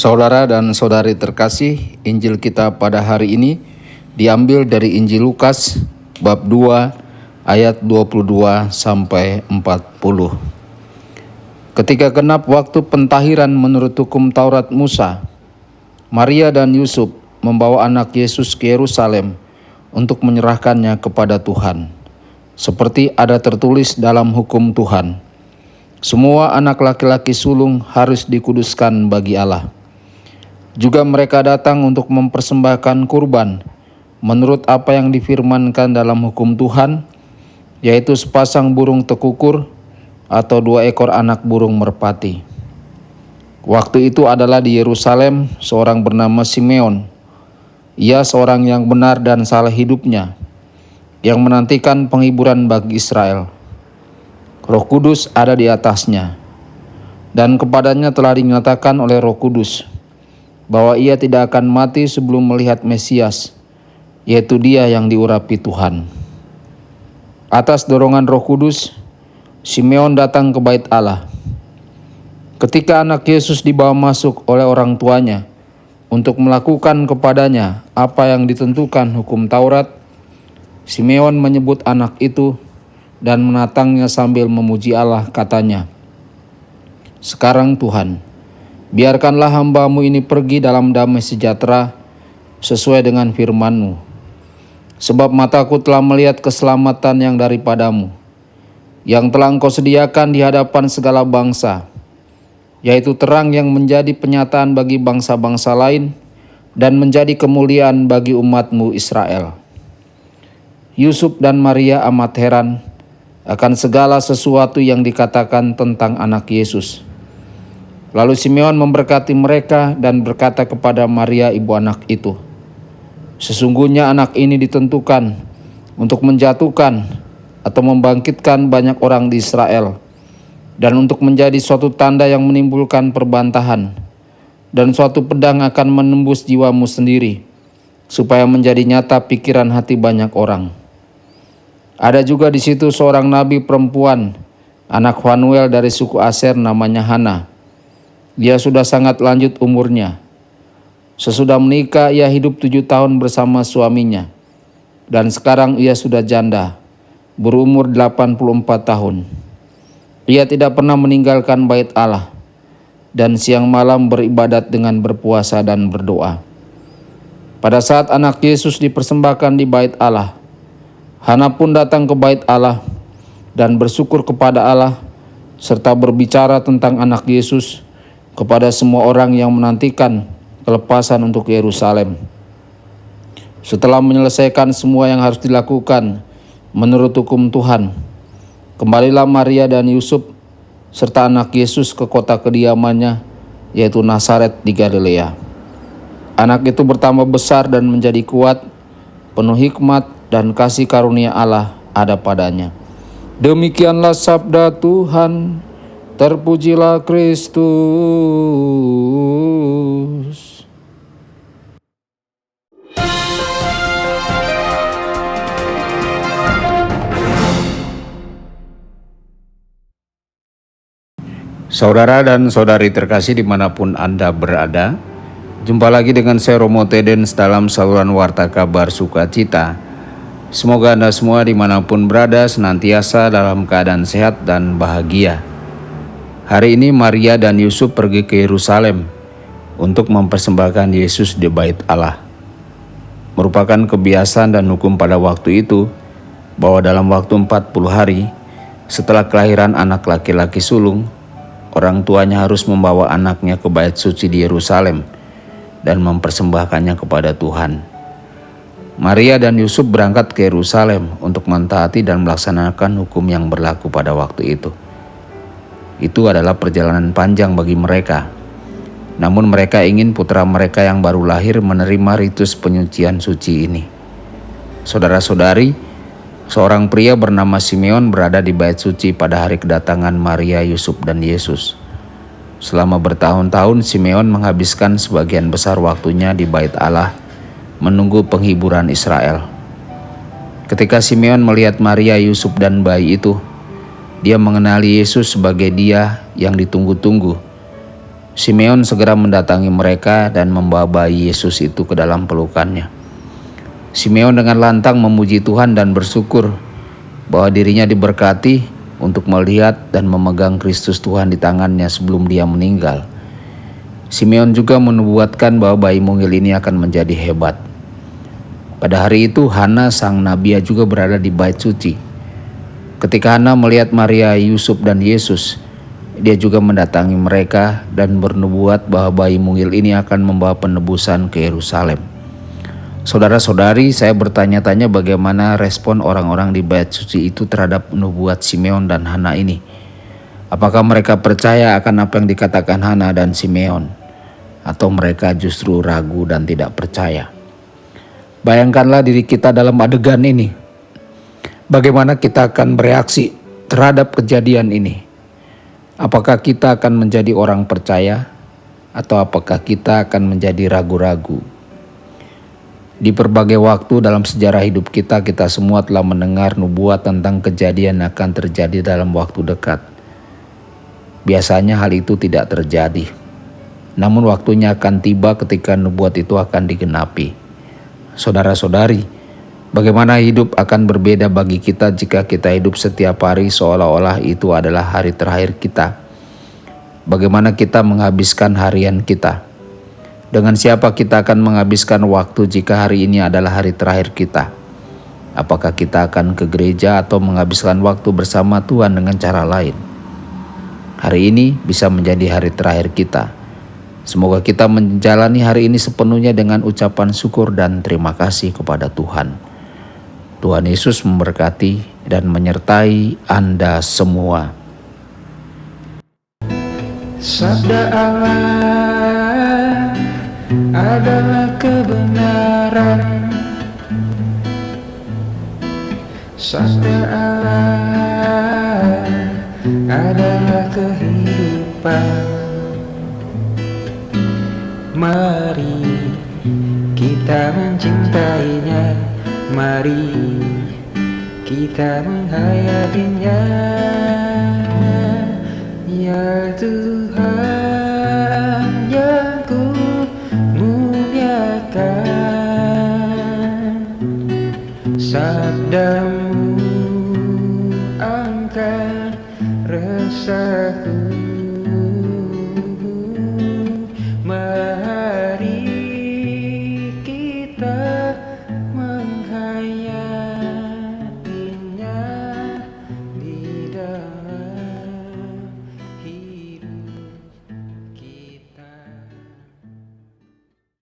Saudara dan saudari terkasih, Injil kita pada hari ini diambil dari Injil Lukas bab 2 ayat 22 sampai 40. Ketika genap waktu pentahiran menurut hukum Taurat Musa, Maria dan Yusuf membawa anak Yesus ke Yerusalem untuk menyerahkannya kepada Tuhan, seperti ada tertulis dalam hukum Tuhan. Semua anak laki-laki sulung harus dikuduskan bagi Allah. Juga mereka datang untuk mempersembahkan kurban menurut apa yang difirmankan dalam hukum Tuhan, yaitu sepasang burung tekukur atau 2 ekor anak burung merpati. Waktu itu adalah di Yerusalem seorang bernama Simeon. Ia seorang yang benar dan saleh hidupnya, yang menantikan penghiburan bagi Israel. Roh Kudus ada di atasnya, dan kepadanya telah dinyatakan oleh Roh Kudus bahwa ia tidak akan mati sebelum melihat Mesias, yaitu Dia yang diurapi Tuhan. Atas dorongan Roh Kudus, Simeon datang ke Bait Allah. Ketika anak Yesus dibawa masuk oleh orang tuanya untuk melakukan kepadanya apa yang ditentukan hukum Taurat, Simeon menyebut anak itu dan menatangnya sambil memuji Allah, katanya, "Sekarang Tuhan, biarkanlah hamba-Mu ini pergi dalam damai sejahtera sesuai dengan firman-Mu. Sebab mataku telah melihat keselamatan yang daripada-Mu, yang telah Engkau sediakan di hadapan segala bangsa, yaitu terang yang menjadi penyataan bagi bangsa-bangsa lain dan menjadi kemuliaan bagi umat-Mu Israel." Yusuf dan Maria amat heran akan segala sesuatu yang dikatakan tentang anak Yesus. Lalu Simeon memberkati mereka dan berkata kepada Maria ibu anak itu, "Sesungguhnya anak ini ditentukan untuk menjatuhkan atau membangkitkan banyak orang di Israel, dan untuk menjadi suatu tanda yang menimbulkan perbantahan, dan suatu pedang akan menembus jiwamu sendiri, supaya menjadi nyata pikiran hati banyak orang." Ada juga di situ seorang nabi perempuan, anak Fanuel dari suku Aser, namanya Hana. Dia sudah sangat lanjut umurnya. Sesudah menikah ia hidup 7 tahun bersama suaminya, dan sekarang ia sudah janda, berumur 84 tahun. Ia tidak pernah meninggalkan bait Allah, dan siang malam beribadat dengan berpuasa dan berdoa. Pada saat anak Yesus dipersembahkan di bait Allah, Hana pun datang ke bait Allah dan bersyukur kepada Allah, serta berbicara tentang anak Yesus kepada semua orang yang menantikan kelepasan untuk Yerusalem. Setelah menyelesaikan semua yang harus dilakukan menurut hukum Tuhan, kembalilah Maria dan Yusuf serta anak Yesus ke kota kediamannya, yaitu Nazaret di Galilea. Anak itu bertambah besar dan menjadi kuat, penuh hikmat dan kasih karunia Allah ada padanya. Demikianlah sabda Tuhan. Terpujilah Kristus. Saudara dan saudari terkasih dimanapun Anda berada, jumpa lagi dengan saya Romo Tedens dalam saluran Warta Kabar Sukacita. Semoga Anda semua dimanapun berada senantiasa dalam keadaan sehat dan bahagia. Hari ini Maria dan Yusuf pergi ke Yerusalem untuk mempersembahkan Yesus di bait Allah. Merupakan kebiasaan dan hukum pada waktu itu bahwa dalam waktu 40 hari setelah kelahiran anak laki-laki sulung, orang tuanya harus membawa anaknya ke bait suci di Yerusalem dan mempersembahkannya kepada Tuhan. Maria dan Yusuf berangkat ke Yerusalem untuk mentaati dan melaksanakan hukum yang berlaku pada waktu itu. Itu adalah perjalanan panjang bagi mereka. Namun mereka ingin putra mereka yang baru lahir menerima ritus penyucian suci ini. Saudara-saudari, seorang pria bernama Simeon berada di bait suci pada hari kedatangan Maria, Yusuf, dan Yesus. Selama bertahun-tahun Simeon menghabiskan sebagian besar waktunya di bait Allah menunggu penghiburan Israel. Ketika Simeon melihat Maria, Yusuf, dan bayi itu, dia mengenali Yesus sebagai Dia yang ditunggu-tunggu. Simeon segera mendatangi mereka dan membawa bayi Yesus itu ke dalam pelukannya. Simeon dengan lantang memuji Tuhan dan bersyukur bahwa dirinya diberkati untuk melihat dan memegang Kristus Tuhan di tangannya sebelum dia meninggal. Simeon juga menubuatkan bahwa bayi mungil ini akan menjadi hebat. Pada hari itu Hana sang nabiah juga berada di bait suci. Ketika Hana melihat Maria, Yusuf dan Yesus, dia juga mendatangi mereka dan bernubuat bahwa bayi mungil ini akan membawa penebusan ke Yerusalem. Saudara-saudari, saya bertanya-tanya bagaimana respon orang-orang di bait suci itu terhadap nubuat Simeon dan Hana ini. Apakah mereka percaya akan apa yang dikatakan Hana dan Simeon, atau mereka justru ragu dan tidak percaya? Bayangkanlah diri kita dalam adegan ini. Bagaimana kita akan bereaksi terhadap kejadian ini? Apakah kita akan menjadi orang percaya atau apakah kita akan menjadi ragu-ragu? Di berbagai waktu dalam sejarah hidup kita semua telah mendengar nubuat tentang kejadian yang akan terjadi dalam waktu dekat. Biasanya hal itu tidak terjadi. Namun waktunya akan tiba ketika nubuat itu akan digenapi. Saudara-saudari, bagaimana hidup akan berbeda bagi kita jika kita hidup setiap hari seolah-olah itu adalah hari terakhir kita? Bagaimana kita menghabiskan harian kita? Dengan siapa kita akan menghabiskan waktu jika hari ini adalah hari terakhir kita? Apakah kita akan ke gereja atau menghabiskan waktu bersama Tuhan dengan cara lain? Hari ini bisa menjadi hari terakhir kita. Semoga kita menjalani hari ini sepenuhnya dengan ucapan syukur dan terima kasih kepada Tuhan. Tuhan Yesus memberkati dan menyertai Anda semua. Sabda Allah adalah kebenaran. Sabda Allah adalah kehidupan. Mari kita mencintainya, mari kita menghayatinya. Ya Tuhan yang ku muliakan, sabdamu angkat resahku. Mari kita menghayatinya di dalam